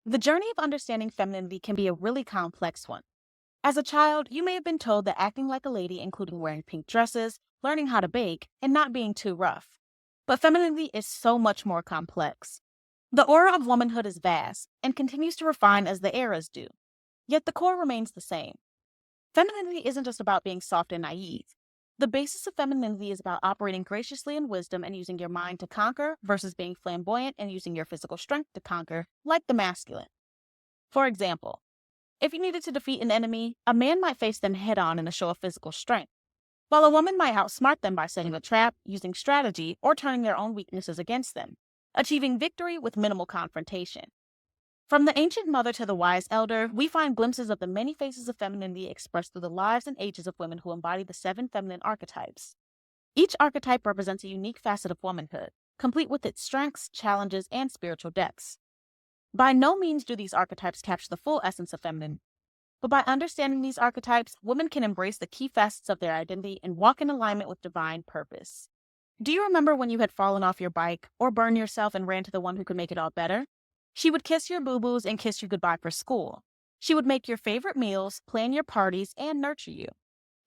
The journey of understanding femininity can be a really complex one. As a child, you may have been told that acting like a lady, including wearing pink dresses, learning how to bake, and not being too rough. But femininity is so much more complex. The aura of womanhood is vast and continues to refine as the eras do, yet the core remains the same. Femininity isn't just about being soft and naive. The basis of femininity is about operating graciously in wisdom and using your mind to conquer versus being flamboyant and using your physical strength to conquer, like the masculine. For example, if you needed to defeat an enemy, a man might face them head on in a show of physical strength, while a woman might outsmart them by setting a trap, using strategy, or turning their own weaknesses against them, achieving victory with minimal confrontation. From the ancient mother to the wise elder, we find glimpses of the many faces of femininity expressed through the lives and ages of women who embody the 7 feminine archetypes. Each archetype represents a unique facet of womanhood, complete with its strengths, challenges, and spiritual depths. By no means do these archetypes capture the full essence of feminine, but by understanding these archetypes, women can embrace the key facets of their identity and walk in alignment with divine purpose. Do you remember when you had fallen off your bike or burned yourself and ran to the one who could make it all better? She would kiss your boo-boos and kiss you goodbye for school. She would make your favorite meals, plan your parties, and nurture you.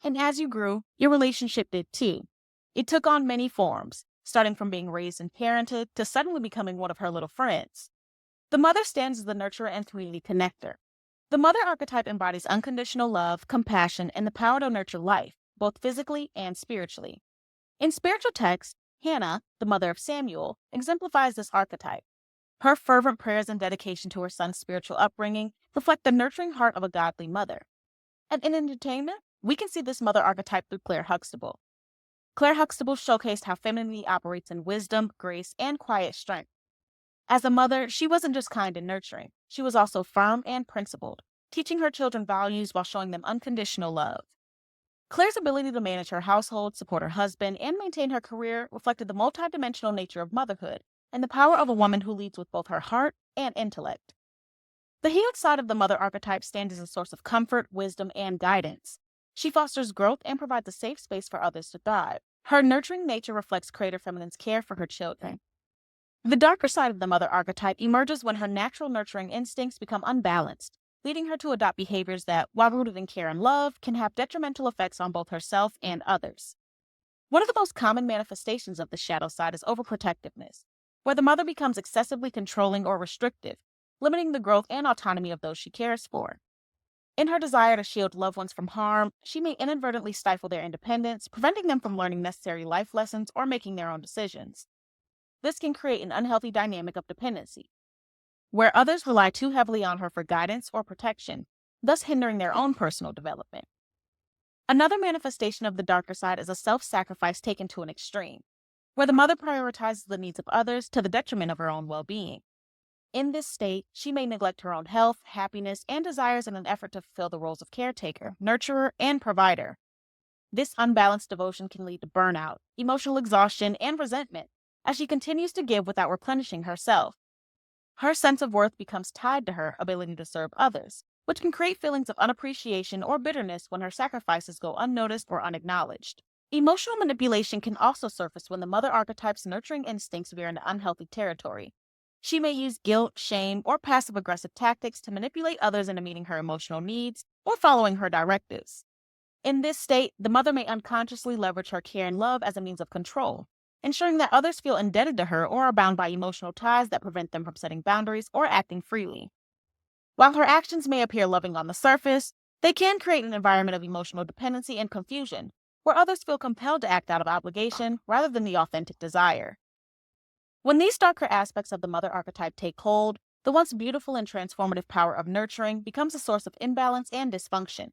And as you grew, your relationship did too. It took on many forms, starting from being raised and parented to suddenly becoming one of her little friends. The mother stands as the nurturer and community connector. The mother archetype embodies unconditional love, compassion, and the power to nurture life, both physically and spiritually. In spiritual texts, Hannah, the mother of Samuel, exemplifies this archetype. Her fervent prayers and dedication to her son's spiritual upbringing reflect the nurturing heart of a godly mother. And in entertainment, we can see this mother archetype through Claire Huxtable. Claire Huxtable showcased how femininity operates in wisdom, grace, and quiet strength. As a mother, she wasn't just kind and nurturing. She was also firm and principled, teaching her children values while showing them unconditional love. Claire's ability to manage her household, support her husband, and maintain her career reflected the multidimensional nature of motherhood and the power of a woman who leads with both her heart and intellect. The healed side of the mother archetype stands as a source of comfort, wisdom, and guidance. She fosters growth and provides a safe space for others to thrive. Her nurturing nature reflects Creator Feminine's care for her children. The darker side of the mother archetype emerges when her natural nurturing instincts become unbalanced, leading her to adopt behaviors that, while rooted in care and love, can have detrimental effects on both herself and others. One of the most common manifestations of the shadow side is overprotectiveness, where the mother becomes excessively controlling or restrictive, limiting the growth and autonomy of those she cares for. In her desire to shield loved ones from harm, she may inadvertently stifle their independence, preventing them from learning necessary life lessons or making their own decisions. This can create an unhealthy dynamic of dependency, where others rely too heavily on her for guidance or protection, thus hindering their own personal development. Another manifestation of the darker side is a self-sacrifice taken to an extreme, where the mother prioritizes the needs of others to the detriment of her own well-being. In this state, she may neglect her own health, happiness, and desires in an effort to fulfill the roles of caretaker, nurturer, and provider. This unbalanced devotion can lead to burnout, emotional exhaustion, and resentment, as she continues to give without replenishing herself. Her sense of worth becomes tied to her ability to serve others, which can create feelings of unappreciation or bitterness when her sacrifices go unnoticed or unacknowledged. Emotional manipulation can also surface when the mother archetype's nurturing instincts veer into unhealthy territory. She may use guilt, shame, or passive-aggressive tactics to manipulate others into meeting her emotional needs or following her directives. In this state, the mother may unconsciously leverage her care and love as a means of control, ensuring that others feel indebted to her or are bound by emotional ties that prevent them from setting boundaries or acting freely. While her actions may appear loving on the surface, they can create an environment of emotional dependency and confusion, where others feel compelled to act out of obligation rather than the authentic desire. When these darker aspects of the mother archetype take hold, the once beautiful and transformative power of nurturing becomes a source of imbalance and dysfunction.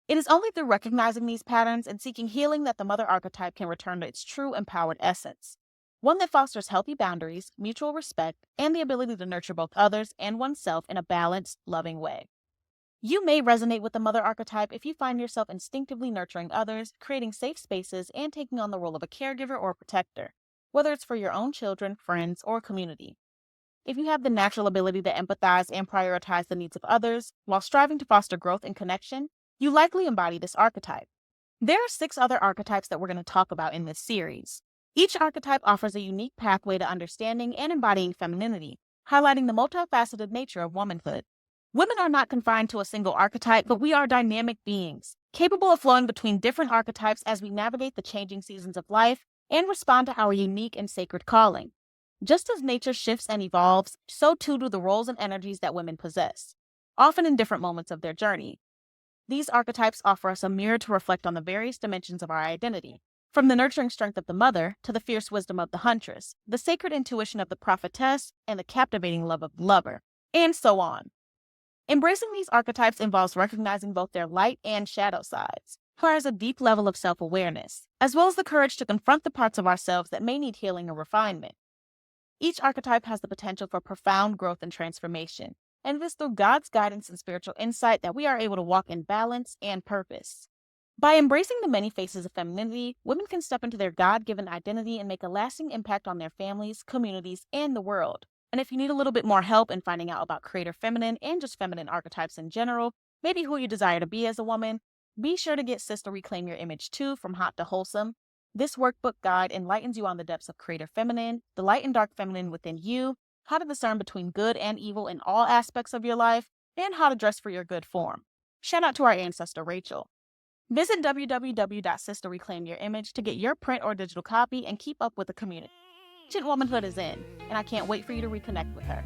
It is only through recognizing these patterns and seeking healing that the mother archetype can return to its true empowered essence, one that fosters healthy boundaries, mutual respect, and the ability to nurture both others and oneself in a balanced, loving way. You may resonate with the mother archetype if you find yourself instinctively nurturing others, creating safe spaces, and taking on the role of a caregiver or protector, whether it's for your own children, friends, or community. If you have the natural ability to empathize and prioritize the needs of others while striving to foster growth and connection, you likely embody this archetype. There are 6 other archetypes that we're going to talk about in this series. Each archetype offers a unique pathway to understanding and embodying femininity, highlighting the multifaceted nature of womanhood. Women are not confined to a single archetype, but we are dynamic beings, capable of flowing between different archetypes as we navigate the changing seasons of life and respond to our unique and sacred calling. Just as nature shifts and evolves, so too do the roles and energies that women possess, often in different moments of their journey. These archetypes offer us a mirror to reflect on the various dimensions of our identity, from the nurturing strength of the mother to the fierce wisdom of the huntress, the sacred intuition of the prophetess, and the captivating love of the lover, and so on. Embracing these archetypes involves recognizing both their light and shadow sides, requires a deep level of self-awareness, as well as the courage to confront the parts of ourselves that may need healing or refinement. Each archetype has the potential for profound growth and transformation, and it is through God's guidance and spiritual insight that we are able to walk in balance and purpose. By embracing the many faces of femininity, women can step into their God-given identity and make a lasting impact on their families, communities, and the world. And if you need a little bit more help in finding out about creator feminine and just feminine archetypes in general, maybe who you desire to be as a woman, be sure to get Sister Reclaim Your Image 2 from Hot to Wholesome. This workbook guide enlightens you on the depths of creator feminine, the light and dark feminine within you, how to discern between good and evil in all aspects of your life, and how to dress for your good form. Shout out to our ancestor Rachel. Visit www.sisterreclaimyourimage to get your print or digital copy and keep up with the community. Ancient womanhood is in, and I can't wait for you to reconnect with her.